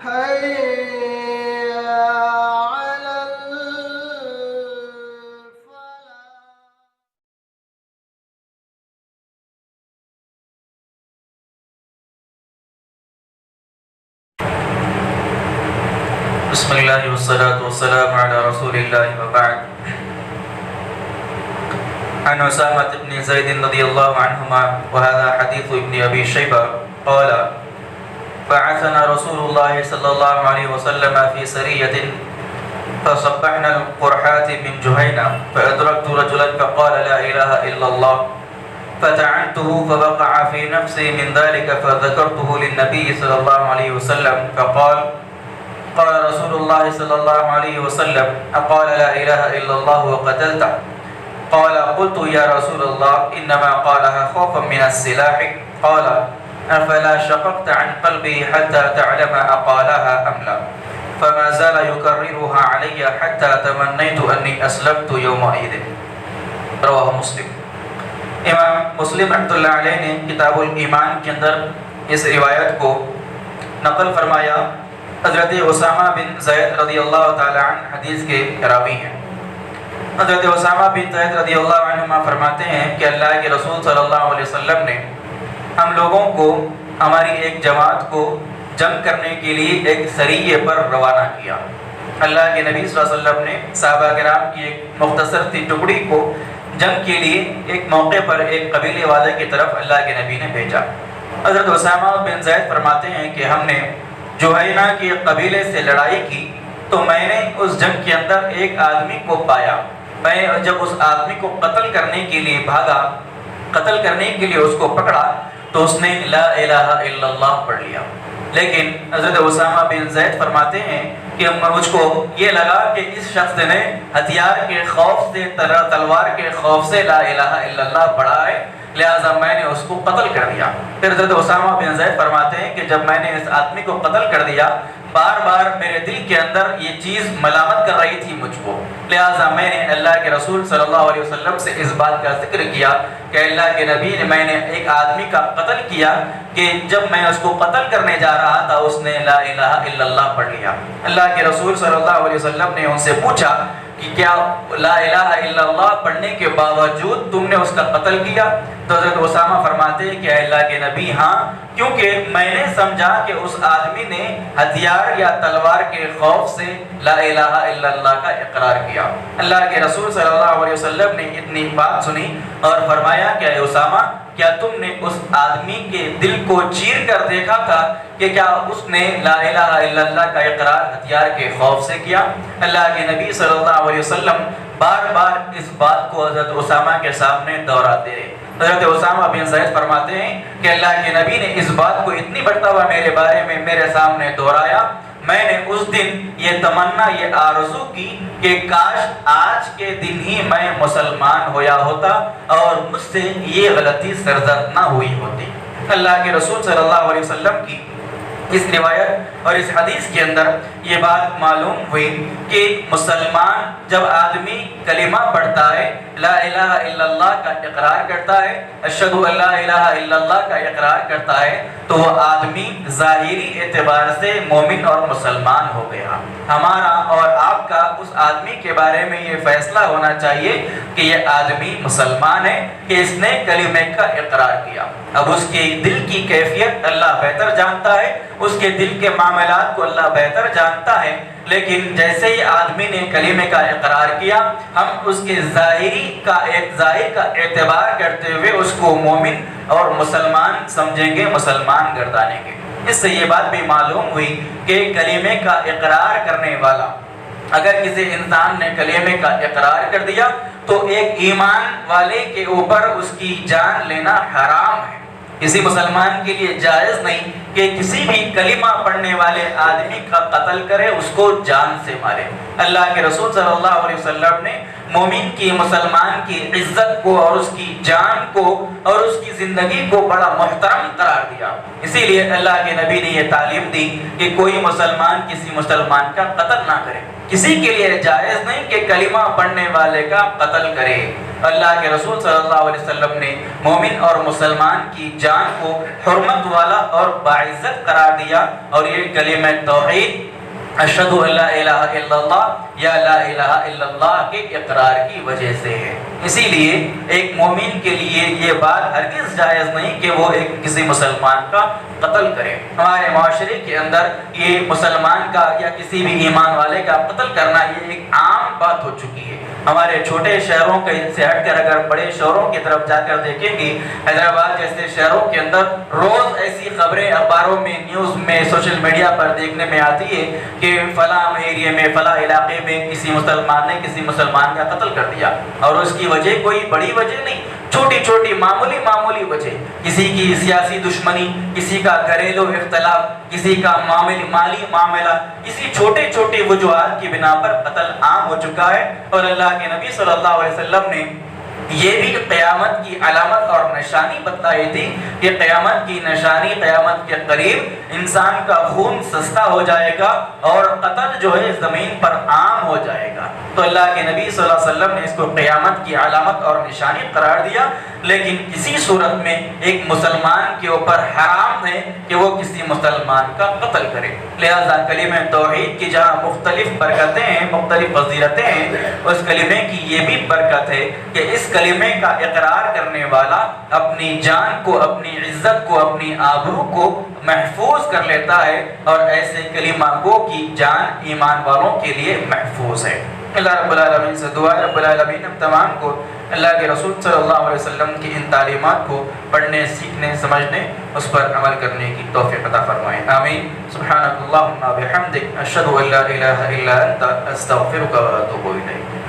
حي على الفلاح. بسم الله والصلاة والسلام على رسول الله وبعد. عن أسامة بن زيد رضي الله عنهما وهذا حديث ابن أبي شيبة قال: بعثنا رسول الله صلى الله عليه وسلم في سرية فصبحنا القرحات من جهينة فأدركت رجلا فقال لا إله إلا الله فتعنته فوقع في نفسي من ذلك فذكرته للنبي صلى الله عليه وسلم فقال: قال رسول الله صلى الله عليه وسلم: أقال لا إله إلا الله وقتلته؟ قال: قلت يا رسول الله إنما قالها خوفا من السلاح. قال: أفلا شققت عن قلبي حتى تعلم أقالها أم لا؟ فما زال يكررها علي حتى تمنيت أني أسلمت يومئذ. رواه مسلم. امام مسلم رحمۃ اللہ علیہ نے کتاب الایمان کے اندر اس روایت کو نقل فرمایا. حضرت اسامہ بن زید رضی اللہ تعالی عنہ حدیث کے راوی ہیں. حضرت اسامہ بن زید رضی اللہ عنہما فرماتے ہیں کہ اللہ کے رسول صلی اللہ علیہ وسلم نے ہم لوگوں کو، ہماری ایک جماعت کو جنگ کرنے کے لیے ایک سریے پر روانہ کیا. اللہ کے نبی صلی اللہ علیہ وسلم نے صحابہ کرام کی ایک مختصر سی ٹکڑی کو جنگ کے لیے ایک موقع پر ایک قبیلے والے کی طرف اللہ کے نبی نے بھیجا. حضرت اسامہ بن زید فرماتے ہیں کہ ہم نے جوہینہ کے قبیلے سے لڑائی کی تو میں نے اس جنگ کے اندر ایک آدمی کو پایا. میں جب اس آدمی کو قتل کرنے کے لیے بھاگا، قتل کرنے کے لیے اس کو پکڑا تو اس نے لا الہ الا اللہ پڑھ لیا. لیکن حضرت اسامہ بن زید فرماتے ہیں کہ مجھ کو یہ لگا کہ اس شخص نے ہتھیار کے خوف سے، تلوار کے خوف سے لا الہ الا اللہ پڑھا ہے، لہٰذا میں نے اس کو قتل کر دیا. پھر حضرت اسامہ بن زید فرماتے ہیں کہ جب میں نے اس آدمی کو قتل کر دیا، بار بار میرے دل کے اندر یہ چیز ملامت کر رہی تھی مجھ کو، لہٰذا میں نے اللہ کے رسول صلی اللہ علیہ وسلم سے اس بات کا ذکر کیا کہ اللہ کے نبی نے، میں نے ایک آدمی کا قتل کیا کہ جب میں اس کو قتل کرنے جا رہا تھا اس نے لا الہ الا اللہ پڑھ لیا. اللہ کے رسول صلی اللہ علیہ وسلم نے ان سے پوچھا کہ کیا لا الہ الا اللہ پڑھنے کے باوجود تم نے اس کا قتل کیا؟ تو حضرت اسامہ فرماتے ہیں کہ اللہ کے نبی ہاں، کیونکہ میں نے سمجھا کہ اس آدمی نے ہتھیار یا تلوار کے خوف سے لا الہ الا اللہ کا اقرار کیا. اللہ کے رسول صلی اللہ علیہ وسلم نے اتنی بات سنی اور فرمایا کہ اے اسامہ، کیا تم نے اس آدمی کے دل کو چیر کر دیکھا تھا کہ کیا اس نے لا الہ الا اللہ کا اقرار ہتھیار کے خوف سے کیا؟ اللہ کے نبی صلی اللہ علیہ وسلم بار بار اس بات کو حضرت اسامہ کے سامنے دہراتے رہے. حضرت اسامہ بن زید فرماتے ہیں کہ اللہ کے نبی نے اس بات کو اتنی مرتبہ میرے بارے میں میرے سامنے دہرایا، میں نے اس دن یہ تمنا، یہ آرزو کی کہ کاش آج کے دن ہی میں مسلمان ہویا ہوتا اور مجھ سے یہ غلطی سرزد نہ ہوئی ہوتی. اللہ کے رسول صلی اللہ علیہ وسلم کی اس روایت اور اس حدیث کے اندر یہ بات معلوم ہوئی کہ مسلمان جب آدمی کلمہ پڑھتا ہے، لا الہ الا اللہ کا اقرار کرتا ہے، اشہد ان لا الہ الا اللہ کا اقرار کرتا ہے، تو وہ آدمی ظاہری اعتبار سے مومن اور مسلمان ہو گیا. ہمارا اور آپ کا اس آدمی کے بارے میں یہ فیصلہ ہونا چاہیے کہ یہ آدمی مسلمان ہے کہ اس نے کلمے کا اقرار کیا. اب اس کے دل کی کیفیت اللہ بہتر جانتا ہے، اس کے دل کے معاملات کو اللہ بہتر جانتا ہے، لیکن جیسے ہی آدمی نے کلمے کا اقرار کیا، ہم اس کے ظاہر کا اعتبار کرتے ہوئے اس کو مومن اور مسلمان سمجھیں گے، مسلمان گردانیں گے. اس سے یہ بات بھی معلوم ہوئی کہ کلمے کا اقرار کرنے والا، اگر کسی انسان نے کلمے کا اقرار کر دیا تو ایک ایمان والے کے اوپر اس کی جان لینا حرام ہے. کسی مسلمان کے لیے جائز نہیں کہ کسی بھی کلمہ پڑھنے والے آدمی کا قتل کرے، اس کو جان سے مارے. اللہ کے رسول صلی اللہ علیہ وسلم نے مومن کی، مسلمان کی عزت کو اور اس کی جان کو اور اس کی زندگی کو بڑا محترم قرار دیا. اسی لیے اللہ کے نبی نے یہ تعلیم دی کہ کوئی مسلمان کسی مسلمان کا قتل نہ کرے. کسی کے لیے جائز نہیں کہ کلمہ پڑھنے والے کا قتل کرے. اللہ کے رسول صلی اللہ علیہ وسلم نے مومن اور مسلمان کی جان کو حرمت والا اور باعزت قرار دیا، اور یہ کلمہ توحید اشہد ان لا الہ الا اللہ یا لا الہ الا اللہ کے اقرار کی وجہ سے ہے۔ اسی لیے ایک مومن کے لیے یہ بات ہرگز جائز نہیں کہ وہ کسی مسلمان کا قتل کرے۔ ہمارے معاشرے کے اندر یہ مسلمان کا یا کسی بھی ایمان والے کا قتل کرنا یہ ایک عام بات ہو چکی ہے۔ ہمارے چھوٹے شہروں کے سے ہٹ کر اگر بڑے شہروں کی طرف جا کر دیکھیں گے، حیدرآباد جیسے شہروں کے اندر روز ایسی خبریں اخباروں میں، نیوز میں، سوشل میڈیا پر دیکھنے میں آتی ہے کہ فلاں ایریے میں، فلاں علاقے میں کسی مسلمان نے کسی مسلمان کا قتل کر دیا، اور اس کی وجہ کوئی بڑی وجہ نہیں، چھوٹی چھوٹی معمولی وجہ، کسی کی سیاسی دشمنی، کسی کا گھریلو اختلاف، کسی کا مالی معاملہ، کسی چھوٹے چھوٹے وجوہات کی بنا پر قتل عام ہو چکا ہے۔ اور اللہ کے نبی صلی اللہ علیہ وسلم نے یہ بھی قیامت کی علامت اور نشانی بتلائی تھی کہ قیامت کی نشانی، قیامت کے قریب انسان کا خون سستا ہو جائے گا اور قتل جو ہے زمین پر عام ہو جائے گا۔ تو اللہ کے نبی صلی اللہ علیہ وسلم نے اس کو قیامت کی علامت اور نشانی قرار دیا، لیکن کسی صورت میں ایک مسلمان کے اوپر حرام ہے کہ وہ کسی مسلمان کا قتل کرے۔ لہذا کلمہ توحید کی جہاں مختلف برکتیں ہیں، مختلف فضیلتیں ہیں، اس کلمے کی یہ بھی برکت ہے کہ اس کلمے کا اقرار کرنے والا اپنی جان کو، اپنی عزت کو، اپنی آبرو کو محفوظ کر لیتا ہے، اور ایسے کلمہ گو کی جان ایمان والوں کے لیے محفوظ ہے۔ اللہ رب العالمین سے دعا ہے رب العالمین ہم تمام کو اللہ کے رسول صلی اللہ علیہ وسلم کی ان تعلیمات کو پڑھنے، سیکھنے، سمجھنے، اس پر عمل کرنے کی توفیق عطا فرمائے، آمین۔ سبحانک اللہم و بحمدک اشہد ان لا الہ الا انت استغفرک و اتوب الیک۔